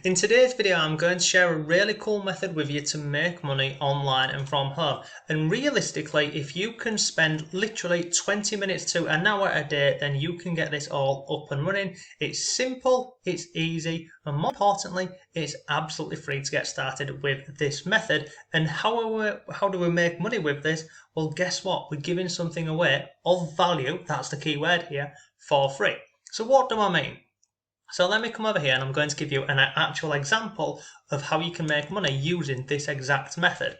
In today's video, I'm going to share a really cool method with you to make money online and from home. And realistically, if you can spend literally 20 minutes to an hour a day, then you can get this all up and running. It's simple, it's easy, and more importantly, it's absolutely free to get started with this method. And how do we make money with this? Well, guess what? We're giving something away of value, that's the key word here, for free. So what do I mean? So let me come over here and I'm going to give you an actual example of how you can make money using this exact method.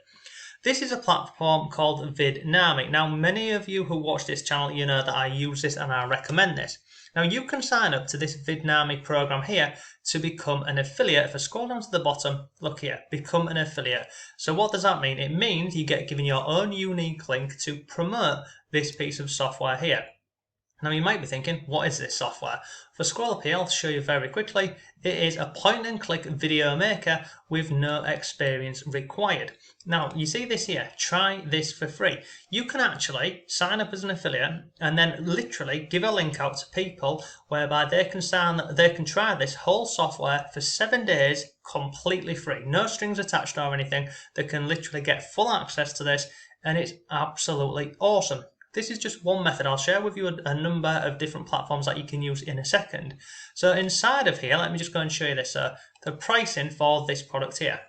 This is a platform called Vidnami. Now, many of you who watch this channel, you know that I use this and I recommend this. Now, you can sign up to this Vidnami program here to become an affiliate. If I scroll down to the bottom, look here, become an affiliate. So what does that mean? It means you get given your own unique link to promote this piece of software here. Now you might be thinking, what is this software? If I scroll up here, I'll show you very quickly. It is a point and click video maker with no experience required. Now you see this here, try this for free. You can actually sign up as an affiliate and then literally give a link out to people whereby they can try this whole software for 7 days completely free. No strings attached or anything. They can literally get full access to this and it's absolutely awesome. This is just one method. I'll share with you a number of different platforms that you can use in a second. So inside of here, let me just go and show you this. The pricing for this product here.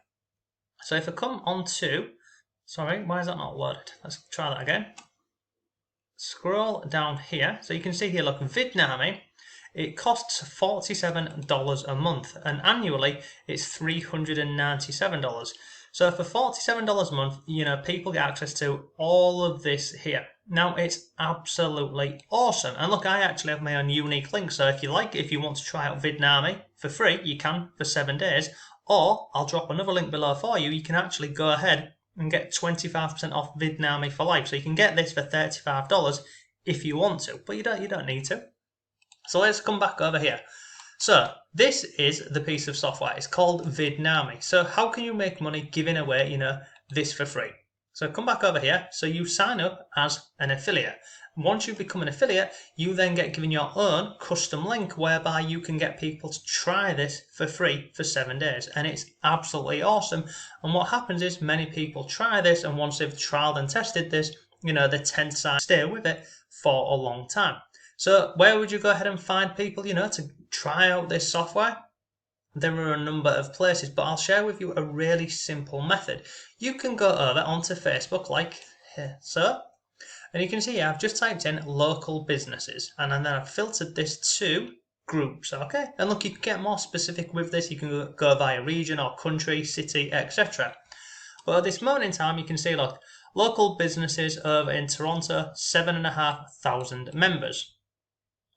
So if I come on to, sorry, why is that not loaded? Let's try that again. Scroll down here. So you can see here, look, Vidnami, it costs $47 a month and annually it's $397. So for $47 a month, you know, people get access to all of this here. Now it's absolutely awesome. And look, I actually have my own unique link. So if you want to try out Vidnami for free, you can for 7 days. Or I'll drop another link below for you. You can actually go ahead and get 25% off Vidnami for life. So you can get this for $35 if you want to, but you don't need to. So let's come back over here. So this is the piece of software. It's called Vidnami. So how can you make money giving away, you know, this for free? So come back over here. So you sign up as an affiliate. Once you become an affiliate, you then get given your own custom link whereby you can get people to try this for free for 7 days. And it's absolutely awesome. And what happens is many people try this, and once they've trialed and tested this, you know, they tend to stay with it for a long time. So where would you go ahead and find people, you know, to try out this software? There are a number of places, but I'll share with you a really simple method. You can go over onto Facebook like here, so, and you can see I've just typed in local businesses and then I've filtered this to groups, okay? And look, you can get more specific with this. You can go via region or country, city, etc. But at this moment in time, you can see, look, local businesses over in Toronto, 7,500 members.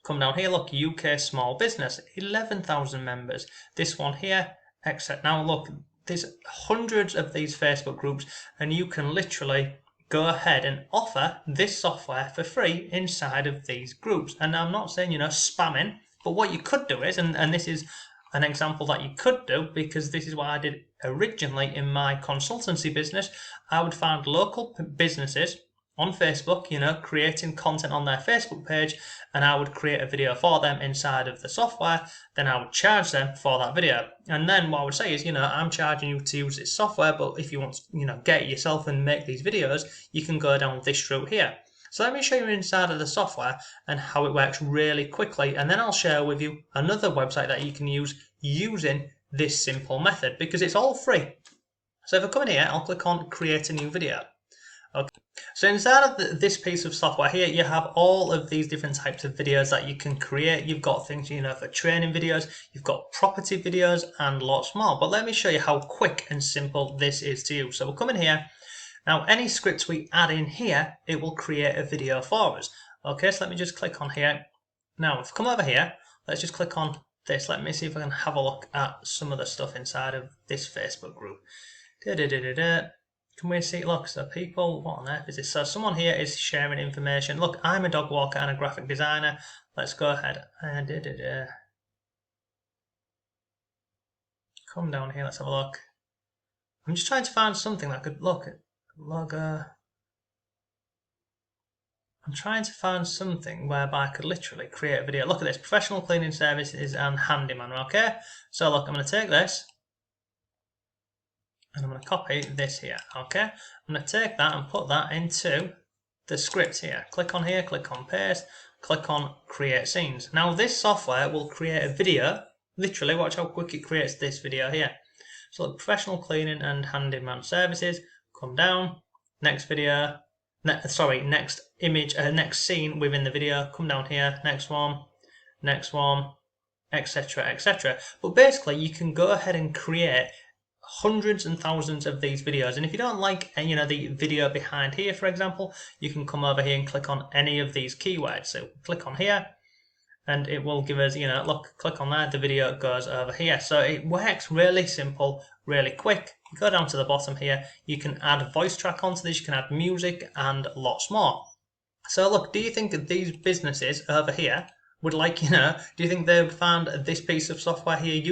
Come down here, look, UK small business, 11,000 members. This one here, etc. Now look, there's hundreds of these Facebook groups and you can literally go ahead and offer this software for free inside of these groups. And I'm not saying, you know, spamming, but what you could do is, and this is an example that you could do because this is what I did originally in my consultancy business. I would find local businesses on Facebook, you know, creating content on their Facebook page, and I would create a video for them inside of the software. Then I would charge them for that video. And then what I would say is, you know, I'm charging you to use this software, but if you want to, you know, get it yourself and make these videos, you can go down this route here. So let me show you inside of the software and how it works really quickly, and then I'll share with you another website that you can use using this simple method because it's all free. So if I come in here, I'll click on create a new video. Okay. So inside of this piece of software here, you have all of these different types of videos that you can create. You've got things, you know, for training videos, you've got property videos and lots more. But let me show you how quick and simple this is to use. So we'll come in here. Now, any scripts we add in here, it will create a video for us. Okay, so let me just click on here. Now, if I come over here, let's just click on this. Let me see if I can have a look at some of the stuff inside of this Facebook group. Can we see, look, so people, what on earth is this? So someone here is sharing information. Look, I'm a dog walker and a graphic designer. Let's go ahead. Come down here, let's have a look. I'm just trying to find something that could look at logo. I'm trying to find something whereby I could literally create a video. Look at this, professional cleaning services and handyman, okay? So look, I'm going to take this and I'm going to copy this here, okay? I'm going to take that and put that into the script here. Click on here, click on paste, click on create scenes. Now this software will create a video, literally watch how quick it creates this video here. So look, professional cleaning and handyman services, come down, next video, next image, next scene within the video, come down here, next one, etc, etc. But basically you can go ahead and create hundreds and thousands of these videos, and if you don't like the video behind here, for example, you can come over here and click on any of these keywords. So click on here and it will give us, look, click on that, the video goes over here. So it works really simple, really quick. You go down to the bottom here, you can add voice track onto this, you can add music and lots more. So look, do you think that these businesses over here would like, do you think they would find this piece of software here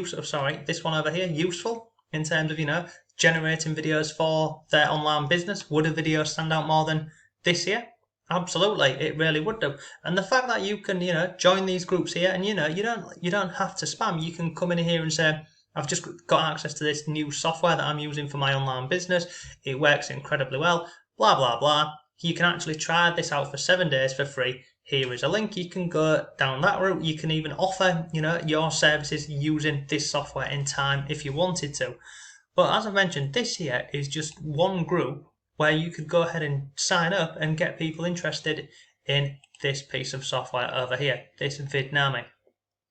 this one over here useful in terms of, generating videos for their online business? Would a video stand out more than this here? Absolutely, it really would do. And the fact that you can, join these groups here, and you don't have to spam. You can come in here and say, I've just got access to this new software that I'm using for my online business. It works incredibly well, blah, blah, blah. You can actually try this out for 7 days for free. Here is a link. You can go down that route. You can even offer, your services using this software in time if you wanted to. But as I mentioned, this here is just one group where you could go ahead and sign up and get people interested in this piece of software over here, this Vidnami.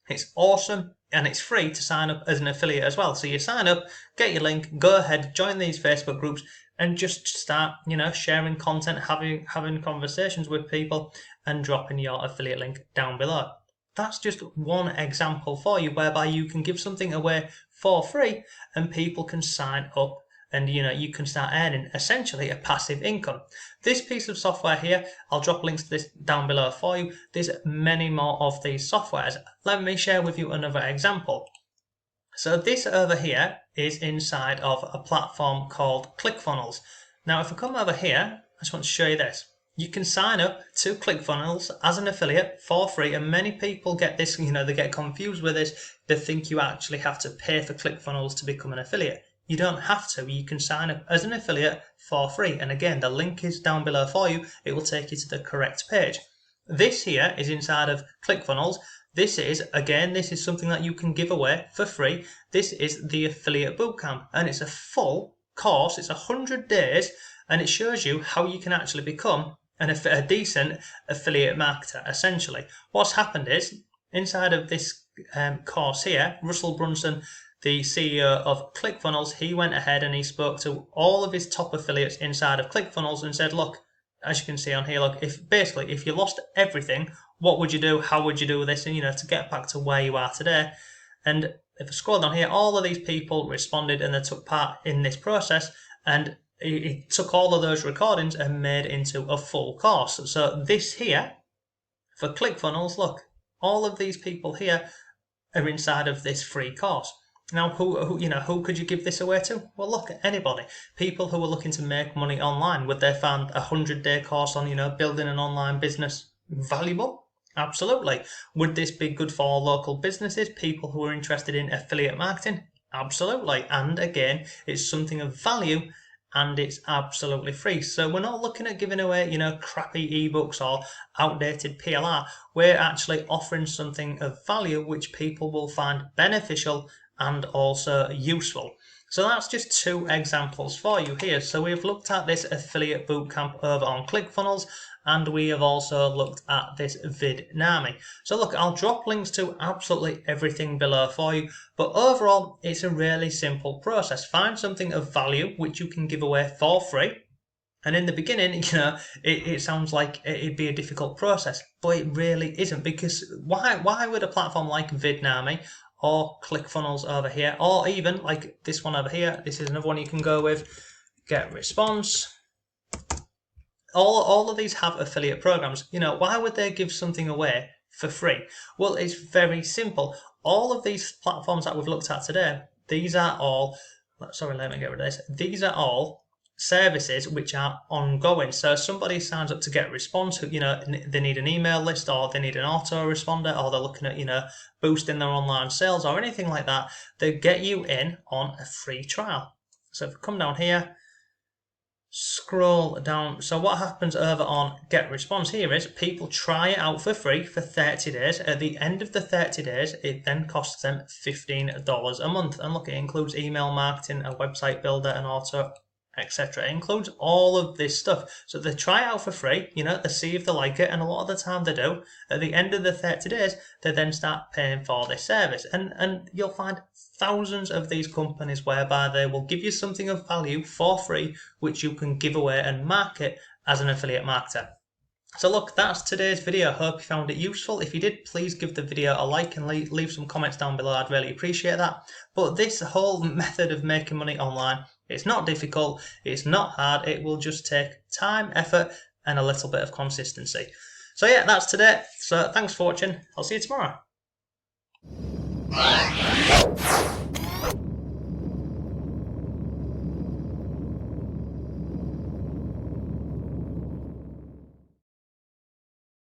It's awesome and it's free to sign up as an affiliate as well. So you sign up, get your link, go ahead, join these Facebook groups and just start, sharing content, having conversations with people and dropping your affiliate link down below. That's just one example for you whereby you can give something away for free and people can sign up and you can start earning essentially a passive income. This piece of software here, I'll drop links to this down below for you. There's many more of these softwares. Let me share with you another example. So this over here is inside of a platform called ClickFunnels. Now if I come over here, I just want to show you this. You can sign up to ClickFunnels as an affiliate for free, and many people get this, they get confused with this. They think you actually have to pay for ClickFunnels to become an affiliate. You don't have to. You can sign up as an affiliate for free. And again, the link is down below for you. It will take you to the correct page. This here is inside of ClickFunnels. This is something that you can give away for free. This is the Affiliate Bootcamp, and it's a full course. It's 100 days, and it shows you how you can actually become a decent affiliate marketer, essentially. What's happened is, inside of this course here, Russell Brunson, the CEO of ClickFunnels, he went ahead and he spoke to all of his top affiliates inside of ClickFunnels and said, look, as you can see on here, look, if you lost everything, what would you do? How would you do this? And, to get back to where you are today. And if I scroll down here, all of these people responded and they took part in this process, and it took all of those recordings and made into a full course. So this here, for ClickFunnels, look, all of these people here are inside of this free course. Now, who could you give this away to? Well, look, anybody. People who are looking to make money online. Would they find a 100-day course on, building an online business valuable? Absolutely. Would this be good for local businesses, people who are interested in affiliate marketing? Absolutely. And again, it's something of value and it's absolutely free. So we're not looking at giving away, crappy ebooks or outdated PLR. We're actually offering something of value which people will find beneficial and also useful. So that's just 2 examples for you here. So we've looked at this affiliate bootcamp over on ClickFunnels, and we have also looked at this Vidnami. So look, I'll drop links to absolutely everything below for you, but overall it's a really simple process. Find something of value which you can give away for free. And in the beginning, it sounds like it'd be a difficult process, but it really isn't, because why would a platform like Vidnami or ClickFunnels over here, or even like this one over here, this is another one you can go with, Get Response. All of these have affiliate programs. Why would they give something away for free? Well, it's very simple. All of these platforms that we've looked at today, these are all, sorry, let me get rid of this. These are all services which are ongoing. So somebody signs up to GetResponse, who, they need an email list, or they need an autoresponder, or they're looking at, boosting their online sales or anything like that. They get you in on a free trial. So if we come down here, scroll down. So what happens over on GetResponse here is people try it out for free for 30 days. At the end of the 30 days, it then costs them $15 a month. And look, it includes email marketing, a website builder, an auto, etc. It includes all of this stuff. So they try it out for free, they see if they like it, and a lot of the time they do. At the end of the 30 days, they then start paying for this service. And you'll find thousands of these companies whereby they will give you something of value for free, which you can give away and market as an affiliate marketer. So look, that's today's video. I hope you found it useful. If you did, please give the video a like and leave some comments down below. I'd really appreciate that. But this whole method of making money online, it's not difficult, it's not hard, it will just take time, effort, and a little bit of consistency. So yeah, that's today. So thanks for watching. I'll see you tomorrow.